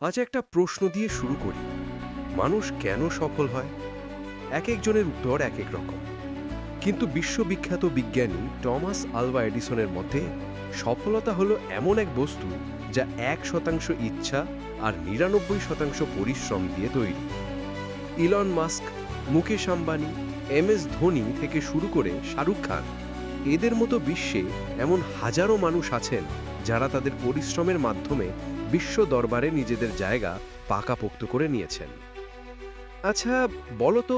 আজ একটা প্রশ্ন দিয়ে শুরু করি। মানুষ কেন সফল হয়? এক একজনের উত্তর এক এক রকম। কিন্তু বিশ্ববিখ্যাত বিজ্ঞানী টমাস আলভা এডিসনের মতে সফলতা হলো এমন এক বস্তু যা 1% ইচ্ছা আর 99% পরিশ্রম দিয়ে তৈরি। Elon Musk, Mukesh Ambani, M S. Dhoni থেকে শুরু করে শাহরুখ খান, এদের মতো বিশ্বে এমন হাজারো মানুষ আছেন যারা তাদের পরিশ্রমের মাধ্যমে বিশ্ব দরবারে নিজেদের জায়গা পাকাপোক্ত করে নিয়েছেন। আচ্ছা, বলো তো,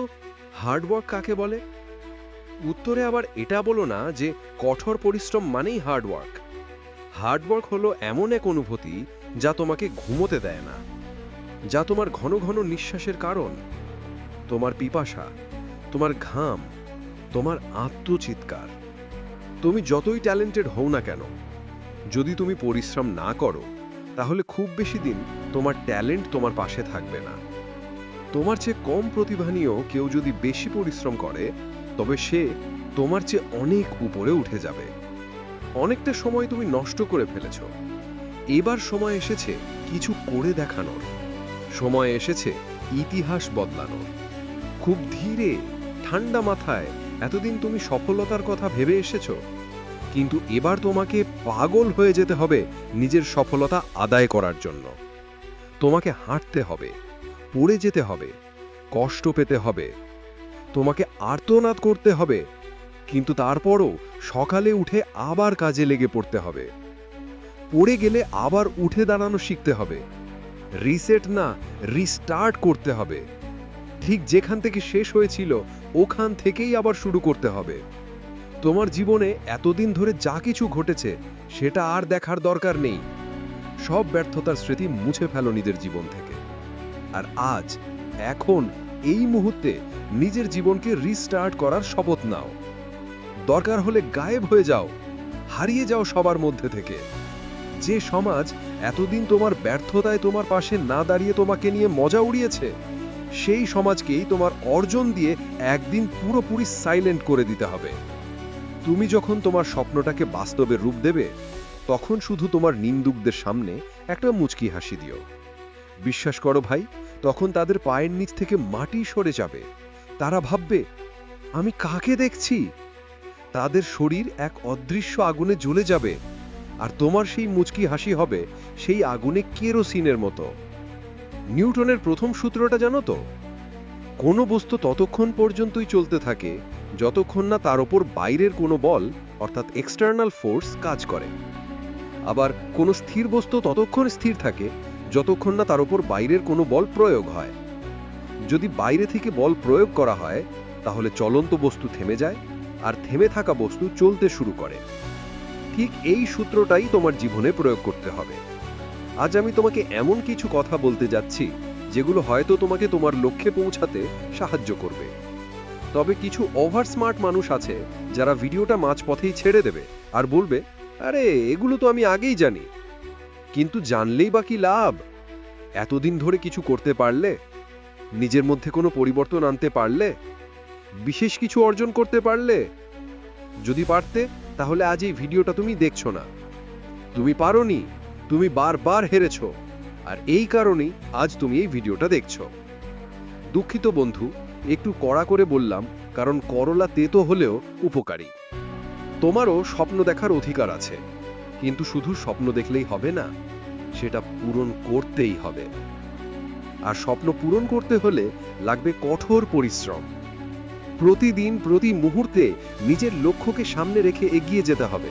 হার্ডওয়ার্ক কাকে বলে? উত্তরে আবার এটা বলো না যে কঠোর পরিশ্রম মানেই হার্ডওয়ার্ক। হার্ডওয়ার্ক হলো এমন এক অনুভূতি যা তোমাকে ঘুমোতে দেয় না, যা তোমার ঘন ঘন নিঃশ্বাসের কারণ, তোমার পিপাসা, তোমার ঘাম, তোমার আত্মচিৎকার। তুমি যতই ট্যালেন্টেড হও না কেন, যদি তুমি পরিশ্রম না করো, তাহলে খুব বেশি দিন তোমার ট্যালেন্ট তোমার পাশে থাকবে না। তোমার চেয়ে কম প্রতিভা নিয়েও কেউ যদি বেশি পরিশ্রম করে, তবে সে তোমার চেয়ে অনেক উপরে উঠে যাবে। অনেকটা সময় তুমি নষ্ট করে ফেলেছ। এবার সময় এসেছে কিছু করে দেখানোর। সময় এসেছে ইতিহাস বদলানোর। খুব ধীরে, ঠান্ডা মাথায় এতদিন তুমি সফলতার কথা ভেবে এসেছো, কিন্তু এবার তোমাকে পাগল হয়ে যেতে হবে নিজের সফলতা আদায় করার জন্য। তোমাকে হাঁটতে হবে, পড়ে যেতে হবে, কষ্ট পেতে হবে, তোমাকে আর্তনাদ করতে হবে, কিন্তু তারপরও সকালে উঠে আবার কাজে লেগে পড়তে হবে। পড়ে গেলে আবার উঠে দাঁড়ানো শিখতে হবে। রিসেট না, রিস্টার্ট করতে হবে। ঠিক যেখান থেকে শেষ হয়েছিল ওখান থেকেই আবার শুরু করতে হবে। তোমার জীবনে এতদিন ধরে যা কিছু ঘটেছে সেটা আর দেখার দরকার নেই। সব ব্যর্থতার স্মৃতি মুছে ফেলো নিজের জীবন থেকে। আর আজ, এখন, এই মুহূর্তে নিজের জীবনকে রিস্টার্ট করার শপথ নাও। দরকার হলে গায়েব হয়ে যাও, হারিয়ে যাও সবার মধ্যে থেকে। যে সমাজ এতদিন তোমার ব্যর্থতায় তোমার পাশে না দাঁড়িয়ে তোমাকে নিয়ে মজা উড়িয়েছে, সেই সমাজকেই তোমার অর্জন দিয়ে একদিন পুরোপুরি সাইলেন্ট করে দিতে হবে। তুমি যখন তোমার স্বপ্নটাকে বাস্তবে রূপ দেবে, তখন শুধু তোমার নিন্দুকদের সামনে একটা মুচকি হাসি দিও। বিশ্বাস করো ভাই, তখন তাদের পায়ের নিচ থেকে মাটি সরে যাবে। তারা ভাববে, আমি কাকে দেখছি? তাদের শরীর এক অদৃশ্য আগুনে জ্বলে যাবে, আর তোমার সেই মুচকি হাসি হবে সেই আগুনে কেরোসিনের মতো। নিউটনের প্রথম সূত্রটা জানো তো? কোনো বস্তু ততক্ষণ পর্যন্তই চলতে থাকে যতক্ষণ না তার উপর বাইরের কোনো বল, অর্থাৎ এক্সটার্নাল ফোর্স কাজ করে। আবার কোনো স্থির বস্তু ততক্ষণ স্থির থাকে যতক্ষণ না তার উপর বাইরের কোনো বল প্রয়োগ হয়। যদি বাইরে থেকে বল প্রয়োগ করা হয়, তাহলে চলন্ত বস্তু থেমে যায়, আর থেমে থাকা বস্তু চলতে শুরু করে। ঠিক এই সূত্রটাই তোমার জীবনে প্রয়োগ করতে হবে। আজ আমি তোমাকে এমন কিছু কথা বলতে যাচ্ছি যেগুলো হয়তো তোমাকে তোমার লক্ষ্যে পৌঁছাতে সাহায্য করবে। তবে কিছু ওভার স্মার্ট মানুষ আছে যারা ভিডিওটা মাঝপথেই ছেড়ে দেবে আর বলবে, আরে এগুলো তো আমি আগেই জানি। কিন্তু জানলেই বা কি লাভ? এতদিন ধরে কিছু করতে পারলে? নিজের মধ্যে কোনো পরিবর্তন আনতে পারলে? বিশেষ কিছু অর্জন করতে পারলে? যদি পারতে, তাহলে আজ এই ভিডিওটা তুমি দেখছো না। তুমি পারোনি, তুমি বারবার হেরেছো, আর এই কারণেই আজ তুমি এই ভিডিওটা দেখছো। দুঃখিত বন্ধু, একটু কড়া করে বললাম, কারণ করলা তেতো হলেও উপকারী। তোমারও স্বপ্ন দেখার অধিকার আছে, কিন্তু শুধু স্বপ্ন দেখলেই হবে না, সেটা পূরণ করতেই হবে। আর স্বপ্ন পূরণ করতে হলে লাগবে কঠোর পরিশ্রম। প্রতিদিন, প্রতি মুহূর্তে নিজের লক্ষ্যকে সামনে রেখে এগিয়ে যেতে হবে।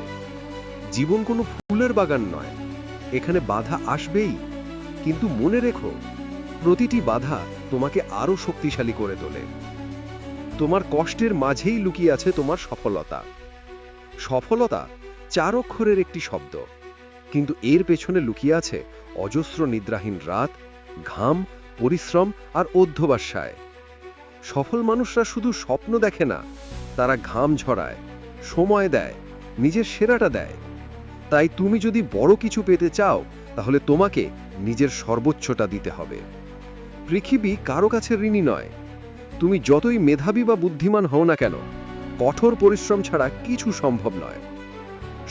জীবন কোনো ফুলের বাগান নয়, এখানে বাধা আসবেই, কিন্তু মনে রেখো, প্রতিটি বাধা তোমাকে আরো শক্তিশালী করে তোলে। তোমার কষ্টের মাঝেই লুকিয়ে আছে তোমার সফলতা। সফলতা 4 অক্ষরের একটি শব্দ, কিন্তু এর পেছনে লুকিয়ে আছে অজস্র নিদ্রাহীন রাত, ঘাম, পরিশ্রম আর অধ্যবসায়। সফল মানুষরা শুধু স্বপ্ন দেখে না, তারা ঘাম ঝরায়, সময় দেয়, নিজের সেরাটা দেয়। তাই তুমি যদি বড় কিছু পেতে চাও, তাহলে তোমাকে নিজের সর্বোচ্চটা দিতে হবে। পৃথিবী কারো কাছে ঋণী নয়। তুমি যতই মেধাবী বা বুদ্ধিমান হও না কেন, কঠোর পরিশ্রম ছাড়া কিছু সম্ভব নয়।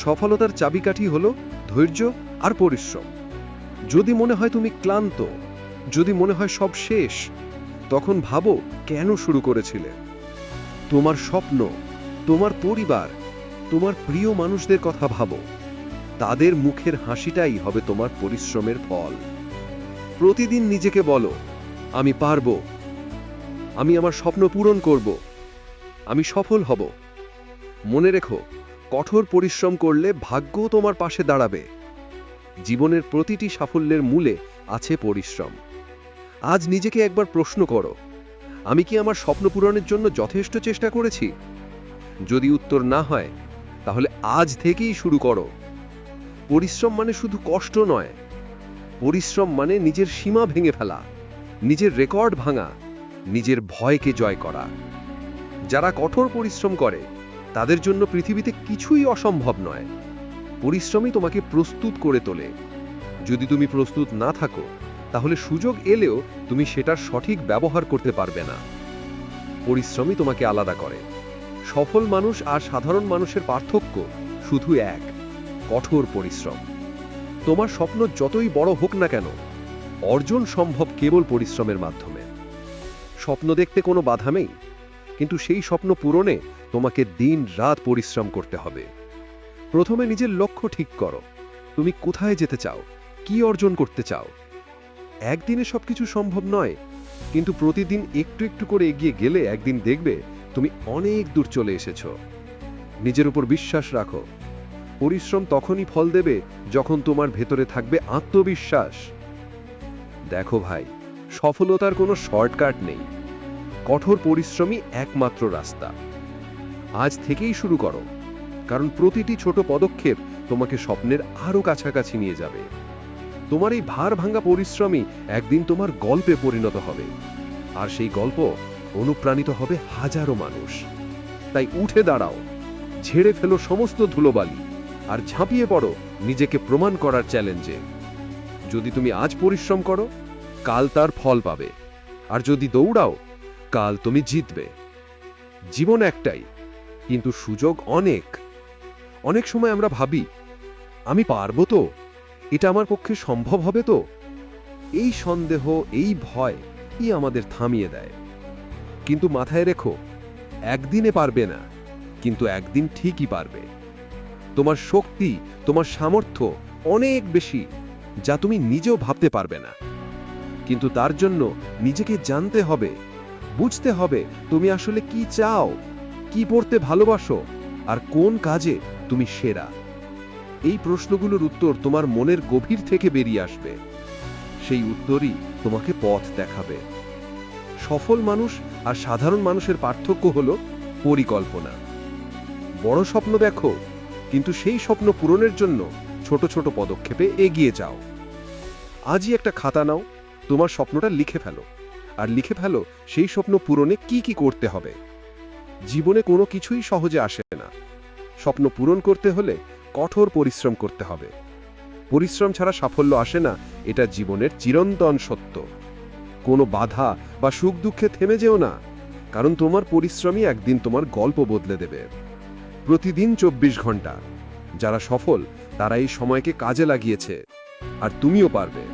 সফলতার চাবিকাঠি হলো ধৈর্য আর পরিশ্রম। যদি মনে হয় তুমি ক্লান্ত, যদি মনে হয় সব শেষ, তখন ভাবো কেন শুরু করেছিলে। তোমার স্বপ্ন, তোমার পরিবার, তোমার প্রিয় মানুষদের কথা ভাবো। তাদের মুখের হাসিটাই হবে তোমার পরিশ্রমের ফল। প্রতিদিন নিজেকে বলো, আমি পারবো, আমি আমার স্বপ্ন পূরণ করব, আমি সফল হব। মনে রেখো, কঠোর পরিশ্রম করলে ভাগ্যও তোমার পাশে দাঁড়াবে। জীবনের প্রতিটি সাফল্যের মূলে আছে পরিশ্রম। আজ নিজেকে একবার প্রশ্ন করো, আমি কি আমার স্বপ্ন পূরণের জন্য যথেষ্ট চেষ্টা করেছি? যদি উত্তর না হয়, তাহলে আজ থেকেই শুরু করো। পরিশ্রম মানে শুধু কষ্ট নয়, পরিশ্রম মানে নিজের সীমা ভেঙে ফেলা, নিজের রেকর্ড ভাঙা, নিজের ভয়কে জয় করা। যারা কঠোর পরিশ্রম করে তাদের জন্য পৃথিবীতে কিছুই অসম্ভব নয়। পরিশ্রমই তোমাকে প্রস্তুত করে তোলে। যদি তুমি প্রস্তুত না থাকো, তাহলে সুযোগ এলেও তুমি সেটার সঠিক ব্যবহার করতে পারবে না। পরিশ্রমই তোমাকে আলাদা করে। সফল মানুষ আর সাধারণ মানুষের পার্থক্য শুধু এক, কঠোর পরিশ্রম। তোমার স্বপ্ন যতই বড় হোক না কেন, অর্জন সম্ভব কেবল পরিশ্রমের মাধ্যমে। স্বপ্ন দেখতে কোনো বাধা নেই, কিন্তু সেই স্বপ্ন পূরণে তোমাকে দিন রাত পরিশ্রম করতে হবে। প্রথমে নিজের লক্ষ্য ঠিক করো। তুমি কোথায় যেতে চাও, কি অর্জন করতে চাও? একদিনে সবকিছু সম্ভব নয়, কিন্তু প্রতিদিন একটু একটু করে এগিয়ে গেলে একদিন দেখবে তুমি অনেক দূর চলে এসেছো। নিজের উপর বিশ্বাস রাখো। পরিশ্রম তখনই ফল দেবে যখন তোমার ভেতরে থাকবে আত্মবিশ্বাস। দেখো ভাই, সফলতার কোনো শর্টকাট নেই। কঠোর পরিশ্রমই একমাত্র রাস্তা। আজ থেকেই শুরু করো, কারণ প্রতিটি ছোট পদক্ষেপ তোমাকে স্বপ্নের আরো কাছাকাছি নিয়ে যাবে। তোমার এই ভার ভাঙা পরিশ্রমই একদিন তোমার গল্পে পরিণত হবে, আর সেই গল্প অনুপ্রাণিত হবে হাজারো মানুষ। তাই উঠে দাঁড়াও, ঝেড়ে ফেলো সমস্ত ধুলোবালি, আর ঝাঁপিয়ে পড়ো নিজেকে প্রমাণ করার চ্যালেঞ্জে। যদি তুমি আজ পরিশ্রম করো, কাল তার ফল পাবে, আর যদি দৌড়াও, কাল তুমি জিতবে। জীবন একটাই, কিন্তু সুযোগ অনেক। অনেক সময় আমরা ভাবি, আমি পারবো তো, এটা আমার পক্ষে সম্ভব হবে তো? এই সন্দেহ, এই ভয় আমাদের থামিয়ে দেয়। কিন্তু মাথায় রেখো, একদিনে পারবে না, কিন্তু একদিন ঠিকই পারবে। তোমার শক্তি, তোমার সামর্থ্য অনেক বেশি, যা তুমি নিজেও ভাবতে পারবে না। কিন্তু তার জন্য নিজেকে জানতে হবে, বুঝতে হবে তুমি আসলে কি চাও, কি পড়তে ভালোবাসো, আর কোন কাজে তুমি সেরা। এই প্রশ্নগুলোর উত্তর তোমার মনের গভীর থেকে বেরিয়ে আসবে। সেই উত্তরই তোমাকে পথ দেখাবে। সফল মানুষ আর সাধারণ মানুষের পার্থক্য হলো পরিকল্পনা। বড় স্বপ্ন দেখো, কিন্তু সেই স্বপ্ন পূরণের জন্য ছোট ছোট পদক্ষেপে এগিয়ে যাও। আজই একটা খাতা নাও, তোমার স্বপ্নটা লিখে ফেলো, আর লিখে ফেলো সেই স্বপ্ন পূরণে কি কি করতে হবে। জীবনে কোনো কিছুই সহজে আসে না। স্বপ্ন পূরণ করতে হলে কঠোর পরিশ্রম করতে হবে। পরিশ্রম ছাড়া সাফল্য আসে না, এটা জীবনের চিরন্তন সত্য। কোনো বাধা বা সুখ দুঃখে থেমে যেও না, কারণ তোমার পরিশ্রমই একদিন তোমার গল্প বদলে দেবে। প্রতিদিন 24 ঘন্টা। যারা সফল তারা এই সময়কে কাজে লাগিয়েছে, আর তুমিও পারবে।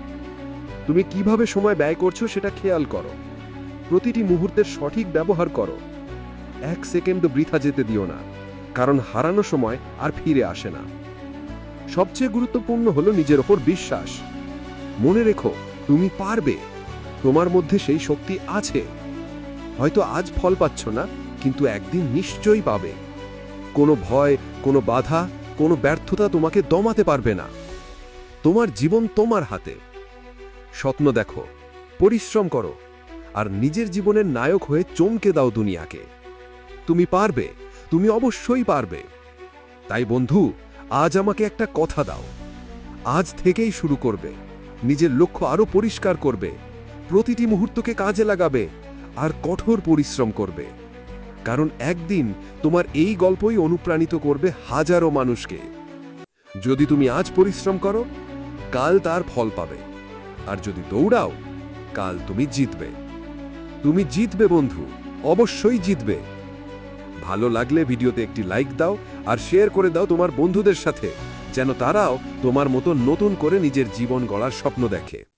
তুমি কিভাবে সময় ব্যয় করছো সেটা খেয়াল করো। প্রতিটি মুহূর্তের সঠিক ব্যবহার করো। 1 সেকেন্ডও বৃথা যেতে দিও না, কারণ হারানো সময় আর ফিরে আসে না। সবচেয়ে গুরুত্বপূর্ণ হলো নিজের ওপর বিশ্বাস। মনে রেখো, তুমি পারবে। তোমার মধ্যে সেই শক্তি আছে। হয়তো আজ ফল পাচ্ছ না, কিন্তু একদিন নিশ্চয়ই পাবে। কোনো ভয়, কোনো বাধা, কোনো ব্যর্থতা তোমাকে দমাতে পারবে না। তোমার জীবন তোমার হাতে। স্বপ্ন দেখো, পরিশ্রম করো, আর নিজের জীবনের নায়ক হয়ে চমকে দাও দুনিয়াকে। তুমি পারবে, তুমি অবশ্যই পারবে। তাই বন্ধু, আজ আমাকে একটা কথা দাও। আজ থেকেই শুরু করবে, নিজের লক্ষ্য আরো পরিষ্কার করবে, প্রতিটি মুহূর্তকে কাজে লাগাবে, আর কঠোর পরিশ্রম করবে। কারণ একদিন তোমার এই গল্পই অনুপ্রাণিত করবে হাজারো মানুষকে। যদি তুমি আজ পরিশ্রম করো, কাল তার ফল পাবে, আর যদি দৌড়াও, কাল তুমি জিতবে। তুমি জিতবে বন্ধু, অবশ্যই জিতবে। ভালো লাগলে ভিডিওতে একটি লাইক দাও, আর শেয়ার করে দাও তোমার বন্ধুদের সাথে, যেন তারাও তোমার মতো নতুন করে নিজের জীবন গড়ার স্বপ্ন দেখে।